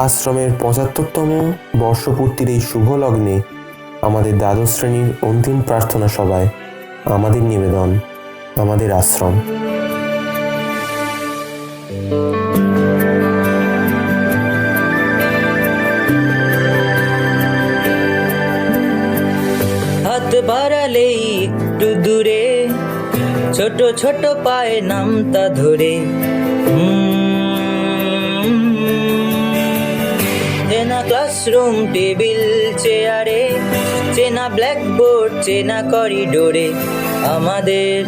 আশ্রমের ৭৫তম বর্ষপূর্তির এই শুভ লগ্নে আমাদের দ্বাদশ শ্রেণীর অন্তিম প্রার্থনা সভায় আমাদের নিবেদন, আমাদের আশ্রম। হাত বাড়ালেই একটু দূরে, ছোট ছোট পায়ে নামতা ধরে, চেনা ক্লাসরুম টেবিল চেয়ারে, চেনা ব্ল্যাকবোর্ড, চেনা করিডোরে আমাদের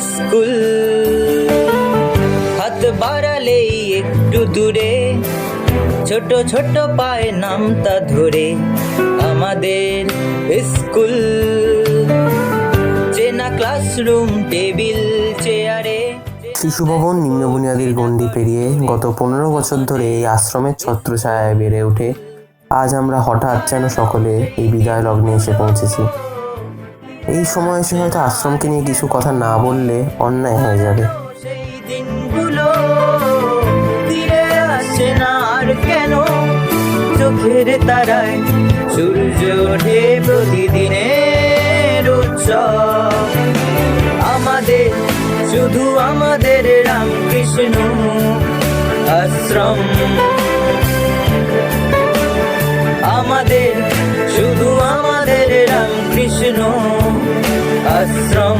স্কুল। হাত বাড়ালেই একটু দূরে, ছোট ছোট পায়ে নামতা ধরে আমাদের স্কুল। চেনা ক্লাসরুম টেবিল চেয়ারে। শিশু ভবন নিম্ন বুনিয়াদির গণ্ডি পেরিয়ে গত 15 বছর ধরে এই আশ্রমের ছত্রছায়ায় বেড়ে ওঠে। আজ আমরা হঠাৎ যেন সকলে এই বিদায় লগ্নে এসে পৌঁছেছি। এই সময় এসে হয়তো আশ্রমকে নিয়ে কিছু কথা না বললে অন্যায় হয়ে যাবে। সেই দিনগুলো ফিরে আসে না আর কেন? চোখের তারায় সূর্য ওঠে প্রতিদিনের উৎসব। আমাদের শুধু আমাদের রামকৃষ্ণ আশ্রম। আমাদের শুধু আমাদের রামকৃষ্ণ আশ্রম।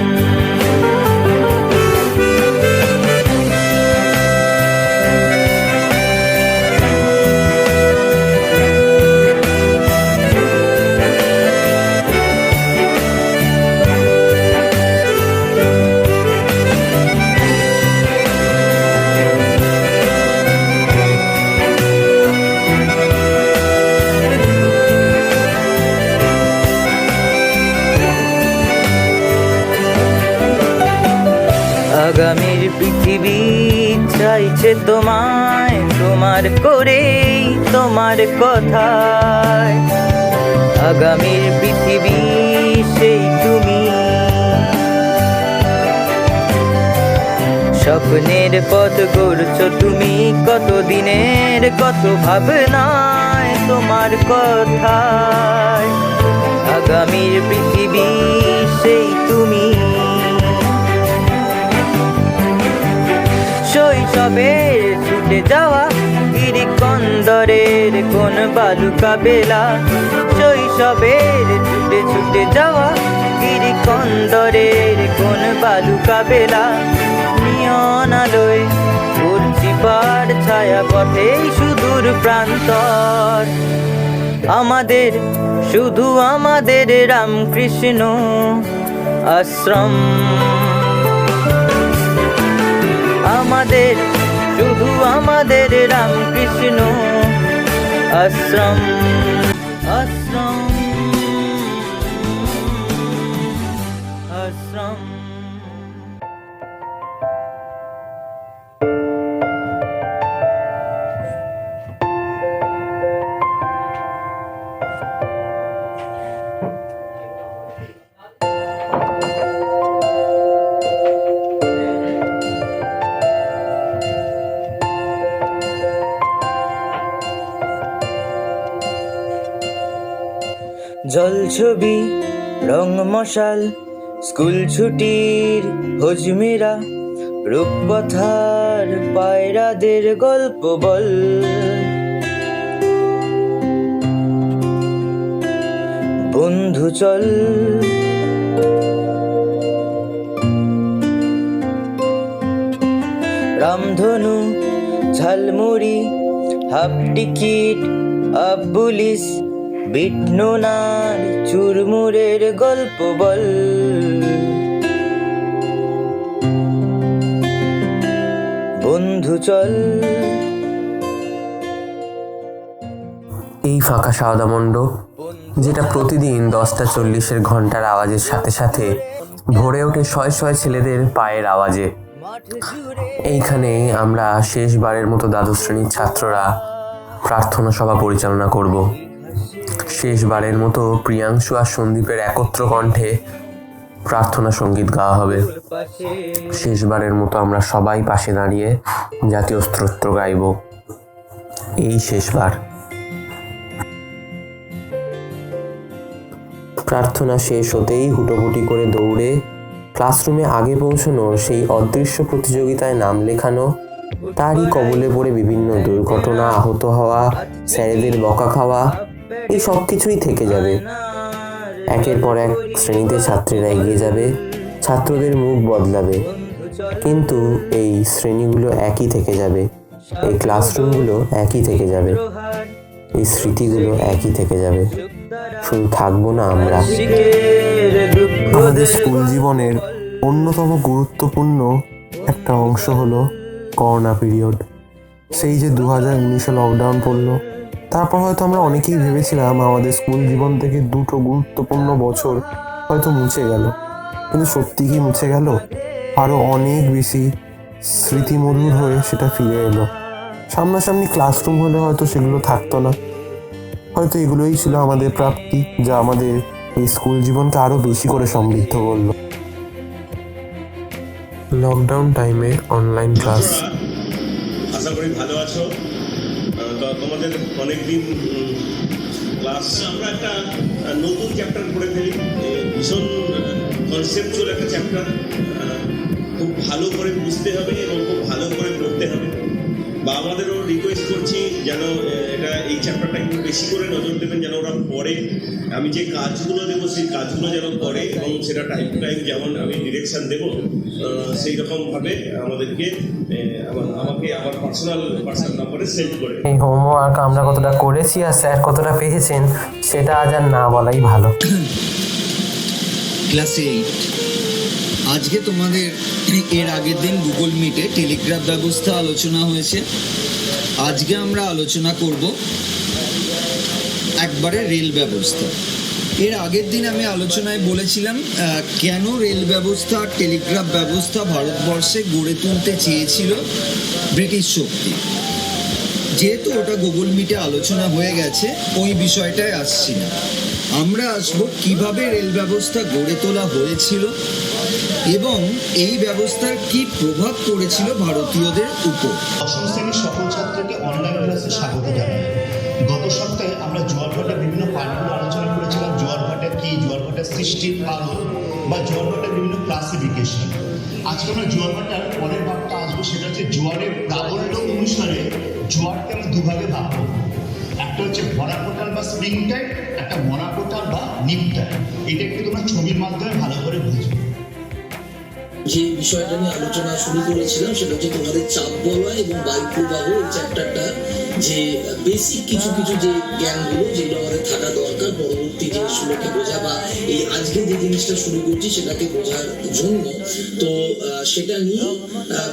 আগামীর পৃথিবী চাইছে তোমায়, তোমার করেই, তোমার কথায়। আগামীর পৃথিবী সেই তুমি, স্বপ্নের পথ গড়ছো তুমি, কত দিনের কত ভাবনায় তোমার কথায়। আগামীর পৃথিবী সেই তুমি। শৈশবের ছুটে যাওয়া গিরিকন্দরের কোন বালুকা বেলা। শৈশবের ছুটে ছুটে যাওয়া গিরিকন্দরের কোন বালুকা বেলা। নিয়ন আলোয় ঘুরছি পার ছায়া পথে সুদূর প্রান্তর। আমাদের শুধু আমাদের রামকৃষ্ণ আশ্রম। আমাদের শুধু আমাদের রামকৃষ্ণ আশ্রম। আশ্রম আশ্রম। জলছবি, রং মশাল, স্কুল ছুটির হজমেরা, রূপকথার পায়রাদের গল্প বল। বন্ধু চল রামধনু, ঝালমুড়ি, হাফ টিকিট, আবুলিস, বিটনুনার চুরমুরের গল্প বল। বন্ধু চল। এই ফাঁকা সারদা মণ্ডপ, যেটা প্রতিদিন 10:40 ঘন্টার আওয়াজের সাথে সাথে ভরে ওঠে শয়ে শয়ে ছেলেদের পায়ের আওয়াজে। এইখানে আমরা শেষবারের মতো দ্বাদশ শ্রেণীর ছাত্ররা প্রার্থনা সভা পরিচালনা করব। শেষবারের মতো প্রিয়াংশু আর সন্দীপের একত্র কণ্ঠে প্রার্থনা সঙ্গীত গাওয়া হবে। শেষবারের মতো আমরা সবাই পাশে দাঁড়িয়ে জাতীয় স্তোত্র গাইব। এই শেষবার। প্রার্থনা শেষ হতেই হুটোপুটি করে দৌড়ে ক্লাসরুমে আগে পৌঁছানোর সেই অদৃশ্য প্রতিযোগিতায় নাম লেখানো, তারই কবলে পড়ে বিভিন্ন দুর্ঘটনা, আহত হওয়া, স্যারেদের বকা খাওয়া, এই সব কিছুই থেকে যাবে। একের পর এক শ্রেণীতে ছাত্রীরা এগিয়ে যাবে, ছাত্রদের মুখ বদলাবে, কিন্তু এই শ্রেণীগুলো একই থেকে যাবে, এই ক্লাসরুমগুলো একই থেকে যাবে, এই স্মৃতিগুলো একই থেকে যাবে। শুধু থাকবো না আমরা। আমাদের স্কুল জীবনের অন্যতম গুরুত্বপূর্ণ একটা অংশ হলো করোনা পিরিয়ড। সেই যে 2019-এ লকডাউন পড়লো, তারপর হয়তো আমরা অনেকেই ভেবেছিলাম আমাদের স্কুল জীবন থেকে দুটো গুরুত্বপূর্ণ বছর হয়তো মুছে গেল, কিন্তু সত্যি কি মুছে গেল? আরও অনেক বেশি স্মৃতিমধুর হয়ে সেটা ফিরে এলো। সামনাসামনি ক্লাসরুম হলে হয়তো সেগুলো থাকতো না, হয়তো এগুলোই ছিল আমাদের প্রাপ্তি, যা আমাদের এই স্কুল জীবনকে আরও বেশি করে সমৃদ্ধ করলো। লকডাউন টাইমে অনলাইন ক্লাস। আশা করি ভালো আছো। তো তোমাদের অনেকদিন ক্লাস আমরা একটা নতুন চ্যাপ্টার পড়ে ফেলি, ভীষণ কনসেপচুয়াল একটা চ্যাপ্টার, খুব ভালো করে বুঝতে হবে এবং খুব ভালো করে পড়তে হবে। বা আমাদেরও রিকোয়েস্ট করছি যেন এটা এই চ্যাপ্টারটা একটু বেশি করে নজর দেবেন, যেন ওরা পড়ে। আমি যে কাজগুলো দেবো সেই কাজগুলো যেন করে, এবং সেটা টাইম টু টাইম যেমন আমি ডিরেকশান দেবো সেই রকমভাবে আমাদেরকে আমাকে আমার পার্সোনাল নাম্বারে সেন্ড করে। এই হোমওয়ার্ক আমরা কতটা করেছি আর স্যার কতটা পেয়েছেন সেটা আজ আর না বলাই ভালো। ক্লাস 8 আজকে তোমাদের এর আগের দিন গুগল মিটে টেলিগ্রাফ ব্যবস্থা আলোচনা হয়েছে। আজকে আমরা আলোচনা করব একবারে রেল ব্যবস্থা। এর আগের দিন আমি আলোচনায় বলেছিলাম কেন রেল ব্যবস্থা আর টেলিগ্রাফ ব্যবস্থা ভারতবর্ষে গড়ে তুলতে চেয়েছিল ব্রিটিশ শক্তি। যেহেতু ওটা গুগল মিটে আলোচনা হয়ে গেছে, ওই বিষয়টায় আসছি না। আমরা আসব কিভাবে রেল ব্যবস্থা গড়ে তোলা হয়েছিল এবং এই ব্যবস্থার কি প্রভাব পড়েছিল ভারতীয়দের উপর। অষ্টম শ্রেণীর সকল ছাত্রকে অনলাইন ক্লাসে স্বাগত জানাই। গত সপ্তাহে আমরা জোয়ারভাটার বিভিন্ন পার্টগুলো আলোচনা করেছিলাম। জোয়ারভাটা কি, জোয়ারভাটার সৃষ্টির কারণ বা জোয়ারভাটার বিভিন্ন ক্লাসিফিকেশন। আজকে আমরা জোয়ারভাটার পরের ভাগটা আসবো, সেটা হচ্ছে জোয়ারের প্রাবল্য অনুসারে জোয়ারকে আমরা দুভাগে ভাগ করব। একটা হচ্ছে ভরা কোটাল বা স্প্রিং টাইপ, একটা মরা কোটাল বা নিপ টাইপ। এটা একটু তোমরা ছবির মাধ্যমে ভালো করে বুঝবে। যে বিষয়টা নিয়ে আলোচনা শুরু করেছিলাম সেটা হচ্ছে তোমাদের চাপ বলয় এবং বায়ু প্রবাহ, এই চ্যাপ্টারটা যে বেসিক কিছু কিছু যে জ্ঞানগুলো যেগুলো আমাদের থাকা দরকার পরবর্তী জিনিসগুলোকে বোঝা বা এই আজকে যে জিনিসটা শুরু করছি সেটাকে বোঝার জন্য। তো সেটা নিয়ে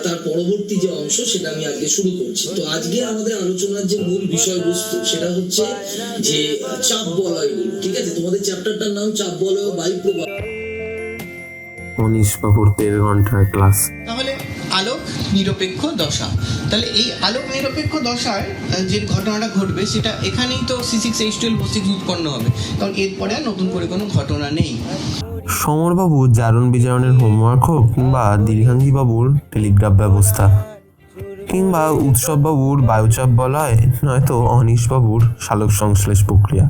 তার পরবর্তী যে অংশ সেটা আমি আজকে শুরু করছি। তো আজকে আমাদের আলোচনার যে মূল বিষয়বস্তু সেটা হচ্ছে যে চাপ বলয়গুলো। ঠিক আছে, তোমাদের চ্যাপ্টারটার নাম চাপ বলয় ও বায়ু প্রবাহ। মনীষ বাবুর 13 ঘন্টার ক্লাস। তাহলে আলোক নিরপেক্ষ দশা, তাহলে এই আলোক নিরপেক্ষ দশায় যে ঘটনাটা ঘটবে সেটা এখানেই তো C6H12O6 উৎপন্ন হবে, কারণ এরপরে আর নতুন করে কোনো ঘটনা নেই। সমরবাবু জারণ বিজারণের হোমওয়ার্ক হোক, কিংবা দীর্ঘাঙ্গী বাবুর টেলিগ্রাফ ব্যবস্থা, কিংবা উৎসববাবুর বায়ুচাপ বলয়, নয়তো অনীশবাবুর সালোক সংশ্লেষ প্রক্রিয়া,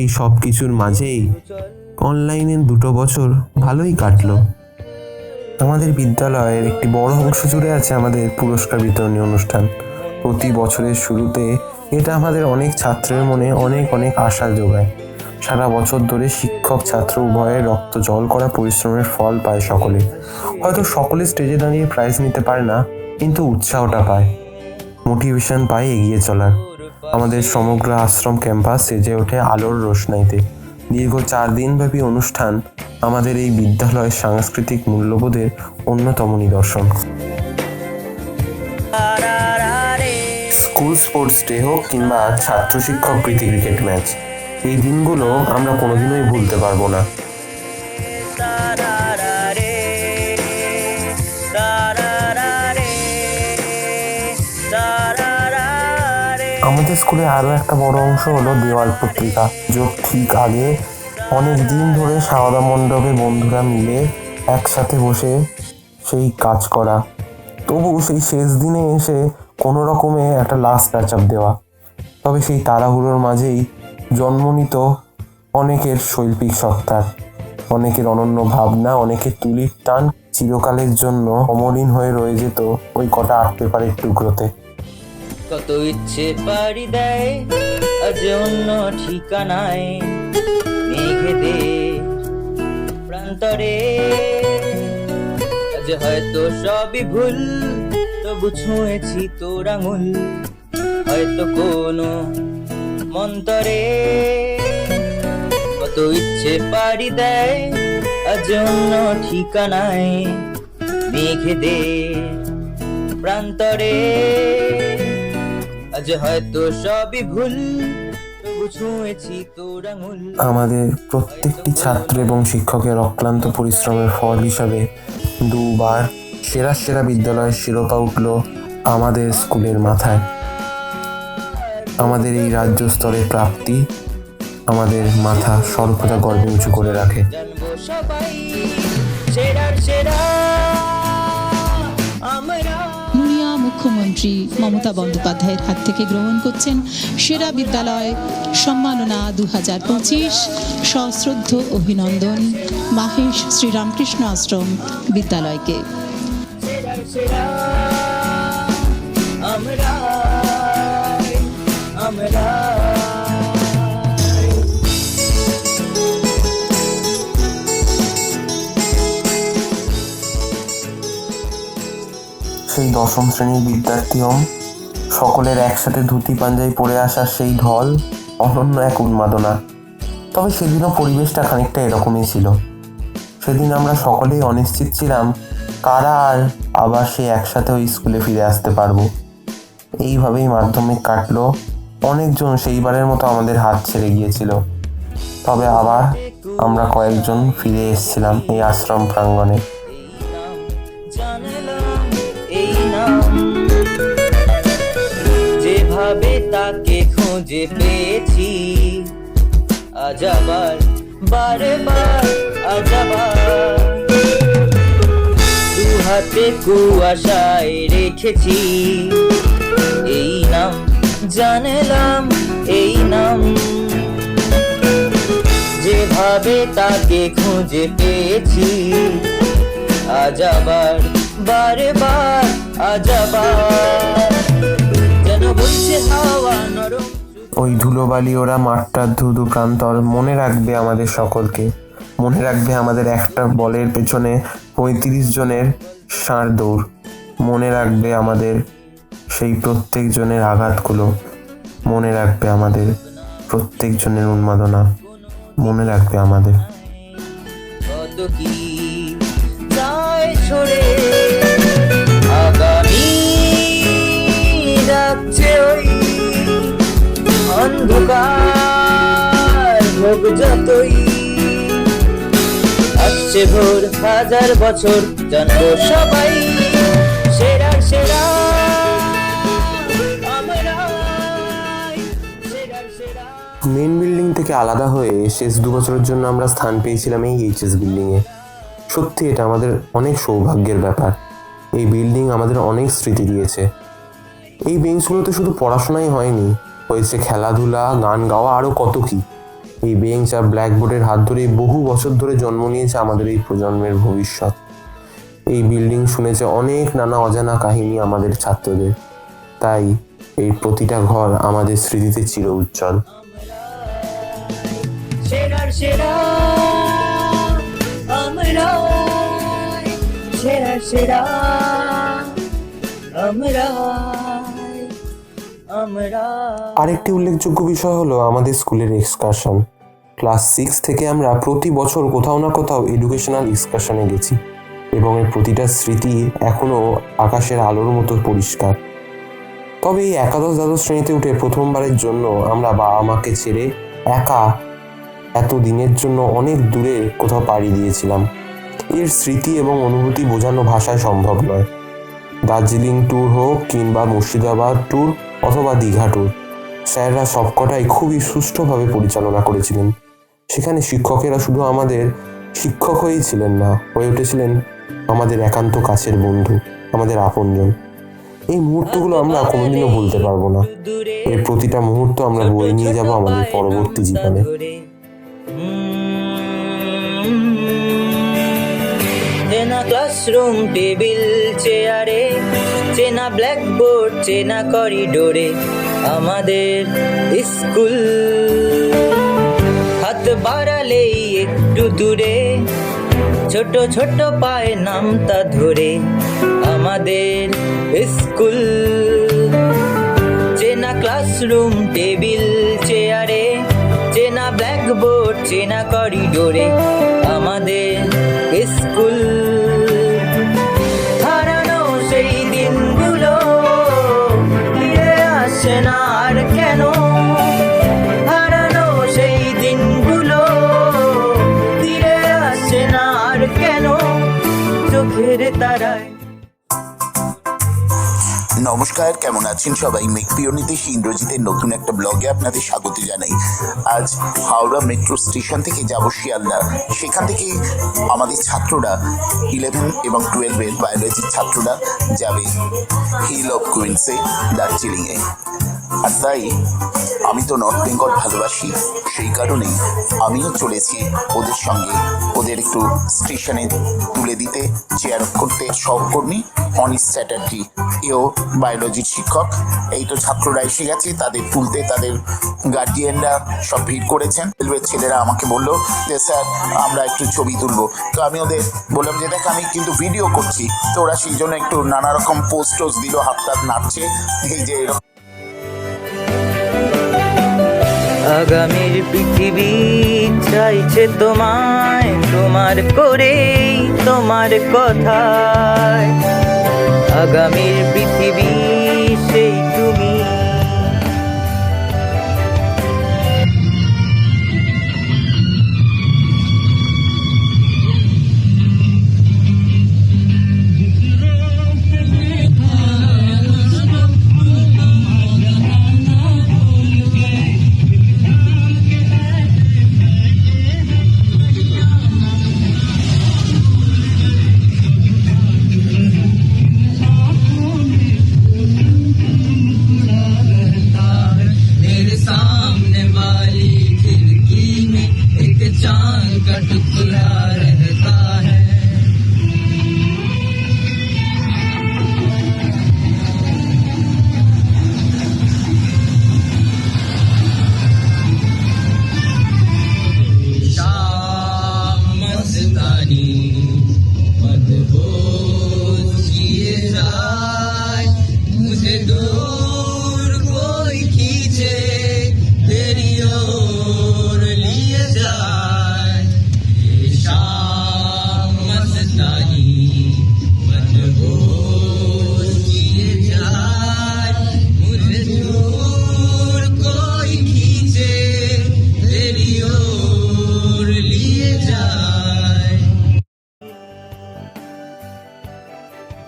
এই সব কিছুর মাঝেই অনলাইনে 2 বছর ভালোই কাটলো। আমাদের বিদ্যালয়ের একটি বড় অংশ জুড়ে আছে আমাদের পুরস্কার বিতরণী অনুষ্ঠান। প্রতি বছরের শুরুতে এটা আমাদের অনেক ছাত্রের মনে অনেক অনেক আশা যোগায়। সারা বছর ধরে শিক্ষক ছাত্র উভয়ের রক্ত জল করা পরিশ্রমের ফল পায় সকলে। হয়তো সকলে স্টেজে দাঁড়িয়ে প্রাইজ নিতে পারে না, কিন্তু উৎসাহটা পায়, মোটিভেশন পায় এগিয়ে চলার। আমাদের সমগ্র আশ্রম ক্যাম্পাস সেজে ওঠে আলোর রোশনাইতে। দীর্ঘ 4 দিনব্যাপী অনুষ্ঠান আমাদের এই বিদ্যালয়ের সাংস্কৃতিক মূল্যবোধের অন্যতম নিদর্শন। স্কুল স্পোর্টস ডে হোক কিংবা ছাত্র শিক্ষক প্রীতি ক্রিকেট ম্যাচ, এই দিনগুলো আমরা কোনোদিনই ভুলতে পারবো না। আমাদের স্কুলে আরও একটা বড় অংশ হলো দেওয়াল পত্রিকা। যোগ ঠিক আগে অনেক দিন ধরে সাওদা মণ্ডপে বন্ধুরা মিলে একসাথে বসে সেই কাজ করা। তবু সেই শেষ দিনে এসে কোনো রকমে একটা লাস্ট টাচ আপ দেওয়া। তবে সেই তাড়াহুড়োর মাঝেই জন্ম নিত অনেকের শৈল্পিক সত্তার, অনেকের অনন্য ভাবনা, অনেকের তুলির টান চিরকালের জন্য অমলিন হয়ে রয়ে যেত ওই কটা আর্ট পেপারের টুকরোতে। কত ইচ্ছে পাড়ি দেয় আজ অন্য ঠিকানায়, মেঘেতে প্রান্তরে আজ হয়তো সবই ভুল, তবু ছুঁয়েছি তোর আঙুল, হয়তো কোনো মন্তরে। কত ইচ্ছে পাড়ি দেয় আজ অন্য ঠিকানায়, মেঘেদের প্রান্তরে আজ হয়তো সবই ভুল, তবু ছুঁয়েছি তোর আঙুল। আমাদের প্রত্যেকটি ছাত্র এবং শিক্ষকের অক্লান্ত পরিশ্রমের ফল হিসাবে দুবার সেরা সেরা বিদ্যালয়ের শিরোপা উঠল আমাদের স্কুলের মাথায়। আমাদের এই রাজ্য স্তরের প্রাপ্তি আমাদের মাথা সর্বদা গর্বে উঁচু করে রাখে। জানবো সবাই সেরার সেরা আমরা। নুনিয়া মুখ্যমন্ত্রী মমতা বন্দ্যোপাধ্যায়ের হাত থেকে গ্রহণ করছেন সেরা বিদ্যালয় সম্মাননা 2025। সশ্রদ্ধ অভিনন্দন মাহেশ শ্রীরামকৃষ্ণ আশ্রম বিদ্যালয়কে। সেরার সেরা আমরা আমরা। সেই দশম শ্রেণীর বিদ্যার্থীও সকলের একসাথে ধুতি পাঞ্জাবি পরে আসার সেই ঢল অনন্য এক উন্মাদনা। তবে সেদিনও পরিবেশটা খানিকটা এরকমই ছিল। সেদিন আমরা সকলেই অনিশ্চিত ছিলাম কারা আর আবার সেই একসাথে ওই স্কুলে ফিরে আসতে পারবো। এইভাবেই মাধ্যমিক কাটলো। অনেকজন সেইবারের মতো আমাদের হাত ছেড়ে গিয়েছিল, তবে আবার আমরা কয়েকজন ফিরে এসেছিলাম এই আশ্রম প্রাঙ্গণে। জানলাম এই নাম, যেভাবে তাকে খুঁজে পেয়েছি, আজ আবার বারে বার আজ আবার দু হাতে কুয়াশায় রেখেছি এই নাম, জানলাম এই নাম, যেভাবে তাকে খুঁজে পেয়েছি, আজ আবার বারে বার আজ আবার যেন বলছে হাওয়া নরম। ওই ধুলোবালি ওরা মাঠটার ধুধু প্রান্তর মনে রাখবে আমাদের সকলকে, মনে রাখবে আমাদের একটা বলের পেছনে 35 জনের ষাঁড় দৌড়, মনে রাখবে আমাদের সেই প্রত্যেক জনের আঘাতগুলো, মনে রাখবে আমাদের প্রত্যেক জনের উন্মাদনা, মনে রাখবে আমাদের। কত কি যায় সরে আগামী রাখছে ওই অন্ধকার ভোগ যতই আসছে ভোর হাজার বছর, জানবো সবাই সেরা সেরা আমরা সেরা সেরা। মেন বিল্ডিং থেকে আলাদা হয়ে শেষ 2 বছরের জন্য আমরা স্থান পেয়েছিলাম এই এইচএস বিল্ডিংয়ে। সত্যি এটা আমাদের অনেক সৌভাগ্যের ব্যাপার। এই বিল্ডিং আমাদের অনেক স্মৃতি দিয়েছে। এই বেঞ্চগুলোতে শুধু পড়াশোনাই হয়নি, হয়েছে খেলাধুলা, গান গাওয়া, আরও কত কি। এই বেঞ্চ আর ব্ল্যাকবোর্ডের হাত ধরে বহু বছর ধরে জন্ম নিয়েছে আমাদের এই প্রজন্মের ভবিষ্যৎ। এই বিল্ডিং শুনেছে অনেক নানা অজানা কাহিনী আমাদের ছাত্রদের, তাই এই প্রতিটা ঘর আমাদের স্মৃতিতে চির উজ্জ্বল। সেরার সেরা আমরা সেরা সেরা আমরা আমরা। আরেকটি উল্লেখযোগ্য বিষয় হলো আমাদের স্কুলের এক্সকারশন। ক্লাস 6 থেকে আমরা প্রতি বছর কোথাও না কোথাও এডুকেশনাল এক্সকারশনে গেছি এবং এর প্রতিটা স্মৃতি এখনও আকাশের আলোর মতো পরিষ্কার। তবে এই একাদশ দ্বাদশ শ্রেণীতে উঠে প্রথমবারের জন্য আমরা বাবা মাকে ছেড়ে একা এত দিনের জন্য অনেক দূরে কোথাও পাড়ি দিয়েছিলাম। এর স্মৃতি এবং অনুভূতি বোঝানো ভাষায় সম্ভব নয়। দার্জিলিং ট্যুর হোক কিংবা মুর্শিদাবাদ ট্যুর অথবা দীঘা ট্যুর, স্যাররা সবকটাই খুবই সুষ্ঠুভাবে পরিচালনা করেছিলেন। সেখানে শিক্ষকেরা শুধু আমাদের শিক্ষক হয়েই ছিলেন না, হয়ে উঠেছিলেন আমাদের একান্ত কাছের বন্ধু। আমাদের আপনজন। এই মুহূর্তগুলো আমরা কোনোদিনও ভুলতে পারবো না। এর প্রতিটা মুহূর্ত আমরা বয়ে নিয়ে যাব আমাদের পরবর্তী জীবনে। চেনা ক্লাসরুম টেবিল চেয়ারে, চেনা ব্ল্যাকবোর্ড, চেনা করিডোরে আমাদের স্কুল। হাত বাড়ালেই একটু দূরে, ছোট ছোট পায়ে নামতা ধরে আমাদের স্কুল। চেনা ক্লাসরুম টেবিল চেয়ারে, চেনা ব্ল্যাকবোর্ড, চেনা করিডোরে আমাদের স্কুল। হারানো সেই দিনগুলো ফিরে আসে না আর কেন, হারানো সেই দিনগুলো ফিরে আসে না আর কেন, চোখের তারায়। নমস্কার, কেমন আছেন সবাই? মেঘপ্রিয় নীতিশ ইন্দ্রজিতের নতুন একটা ব্লগে আপনাদের স্বাগত জানাই। আজ হাওড়া মেট্রো স্টেশন থেকে যাব শিয়ালদা। সেখান থেকে আমাদের ছাত্ররা 11 এবং 12-এর বায়োলজির ছাত্ররা যাবে হিল অফ কুইন্সে, দার্জিলিংয়ে। আর তাই আমি তো নর্থ বেঙ্গল ভালোবাসি, সেই কারণেই আমিও চলেছি ওদের সঙ্গে, ওদের একটু স্টেশনে তুলে দিতে, চেয়ার করতে। সহকর্মী অনিশ চ্যাটার্জি, এও বায়োলজির শিক্ষক। এই তো ছাত্ররা এসে গেছে, তাদের তুলতে তাদের গার্জিয়ানরা সব ভিড় করেছেন। রেলওয়ের ছেলেরা আমাকে বললো যে স্যার আমরা একটু ছবি তুলবো। তো আমি ওদের বললাম যে দেখ আমি কিন্তু ভিডিও করছি। তো ওরা সেই জন্য একটু নানা রকম পোস্ট টোস্ট দিল, হাত টাত নাড়ছে, এই যে এরকম। আগামীর পৃথিবী চাইছে তোমায়, তোমার করেই তোমার কথায়। আগামীর পৃথিবী সেই তুমি।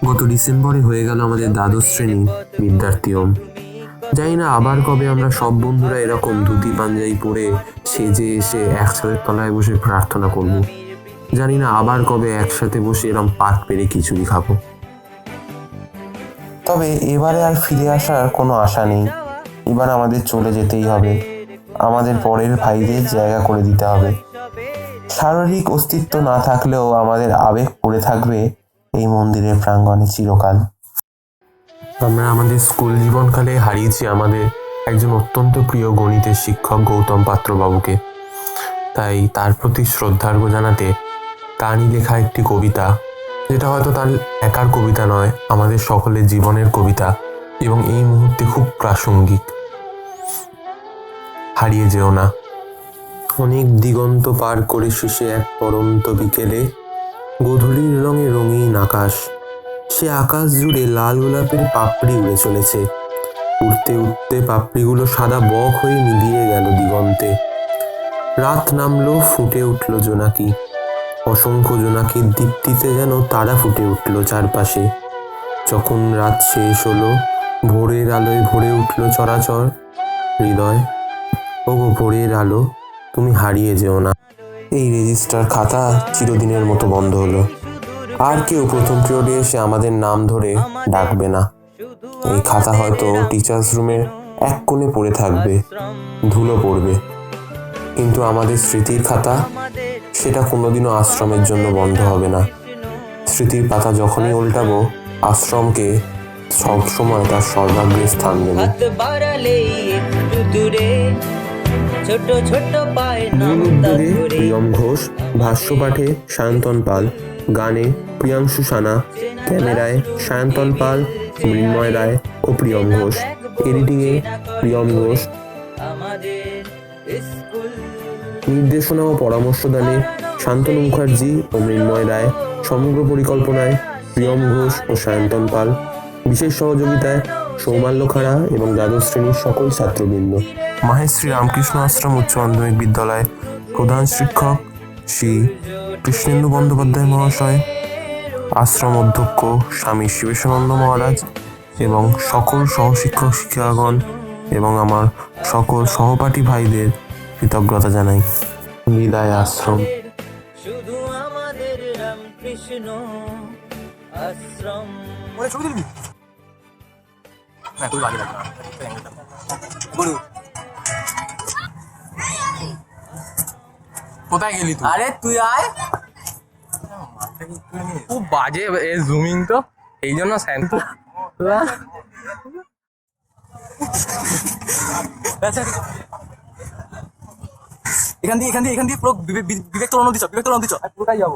গত ডিসেম্বরে হয়ে গেল আমাদের দ্বাদশ শ্রেণী বিদ্যার্থী হোম। জানি না আবার কবে আমরা সব বন্ধুরা এরকম ধুতি পাঞ্জাবি পরে সেজে এসে একসাথে তলায় বসে প্রার্থনা করব। জানি না আবার কবে একসাথে বসে এরকম পাত পেরে খিচুড়ি খাবো। তবে এবারে আর ফিরে আসার কোনো আশা নেই। এবার আমাদের চলে যেতেই হবে, আমাদের পরের ভাইদের জায়গা করে দিতে হবে। শারীরিক অস্তিত্ব না থাকলেও আমাদের আবেগ পড়ে থাকবে এই মন্দিরের প্রাঙ্গণে চিরকাল। আমরা আমাদের স্কুল জীবনকালে হারিয়েছি আমাদের একজন অত্যন্ত প্রিয় গণিতের শিক্ষক গৌতম পাত্র বাবুকে। তাই তার প্রতি শ্রদ্ধার্ঘ জানাতে তারই লেখা একটি কবিতা, যেটা হয়তো তার একার কবিতা নয়, আমাদের সকলের জীবনের কবিতা এবং এই মুহূর্তে খুব প্রাসঙ্গিক। হারিয়ে যেও না। অনেক দিগন্ত পার করে শেষে এক পরন্ত বিকেলে গোধূলির রঙে রঙিন আকাশ, সে আকাশ জুড়ে লাল গোলাপের পাপড়ি উড়ে চলেছে। উঠতে উঠতে পাপড়িগুলো সাদা বক হয়ে মিলিয়ে গেল দিগন্তে। রাত নামলো, ফুটে উঠল জোনাকি। অসংখ্য জোনাকির দীপ্তিতে যেন তারা ফুটে উঠল চারপাশে। যখন রাত শেষ হলো, ভোরের আলোয় ভরে উঠল চরাচর হৃদয়। ওগো ভোরের আলো, তুমি হারিয়ে যেও না। এই রেজিস্টার খাতা চিরদিনের মতো বন্ধ হলো। আর কেউ প্রথম পিরিয়ডে এসে আমাদের নাম ধরে ডাকবে না। এই খাতা হয়তো টিচার্স রুমের এক কোণে পড়ে থাকবে, ধুলো পড়বে, কিন্তু আমাদের স্মৃতির খাতা সেটা কোনোদিনও আশ্রমের জন্য বন্ধ হবে না। স্মৃতির পাতা যখনই উল্টাবো, আশ্রমকে সবসময় তার সর্বাগ্রে স্থান দেব। হাত বাড়ালে একটু দূরে ছোট ছোট পায়ে মূল নামতা উদ্যোগে ধরে প্রিয়ম ঘোষ, ভাষ্যপাঠে সায়ন্তন পাল, গানে প্রিয়াংশু সানা, ক্যামেরায় সায়ন্তন পাল, মৃন্ময় রায় ও প্রিয়ম ঘোষ, এডিটিংয়ে প্রিয়ম ঘোষ, আমাদের স্কুল নির্দেশনা ও পরামর্শদানে শান্তনু মুখার্জি ও মৃন্ময় রায়, সমগ্র পরিকল্পনায় প্রিয়ম ঘোষ ও সায়ন্তন পাল, বিশেষ সহযোগিতায় সৌমাল্য খাড়া এবং দ্বাদশ শ্রেণীর সকল ছাত্রবৃন্দ। মাহেশ্রী রামকৃষ্ণ আশ্রম উচ্চ মাধ্যমিক বিদ্যালয় প্রধান শিক্ষক শ্রী কৃষ্ণেন্দু বন্দ্যোপাধ্যায় মহাশয়, আশ্রম অধ্যক্ষ স্বামী শিবেশানন্দ মহারাজ এবং সকল সহশিক্ষক শিক্ষিকাগণ এবং আমার সকল সহপাঠী ভাইদের কৃতজ্ঞতা জানাই। বিদায় আশ্রম। শুধু আমাদের রামকৃষ্ণ আশ্রম। কোথায় গেলি তুই? আরে তুই আয়। খুব বাজে জুমিং তো, এই জন্য শান্ত। এখান দিয়ে পুরো বিবেক তোলন দিচ্ছ পুরোটাই যাবো।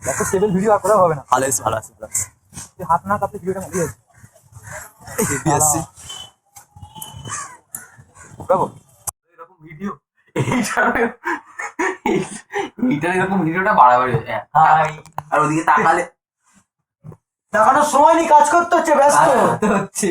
দেখো স্টেবল ভিডিও আর করা হবে না। ভালো আছে হাত না কাঁপতে ভিডিওটা ভালো আছে। আসছি বাবু এরকম ভিডিও এইটার এরকম ভিডিওটা বাড়াবাড়ি হচ্ছে। আর ওদিকে তাকানোর সময় নেই, কাজ করতে হচ্ছে, ব্যস্ত হচ্ছে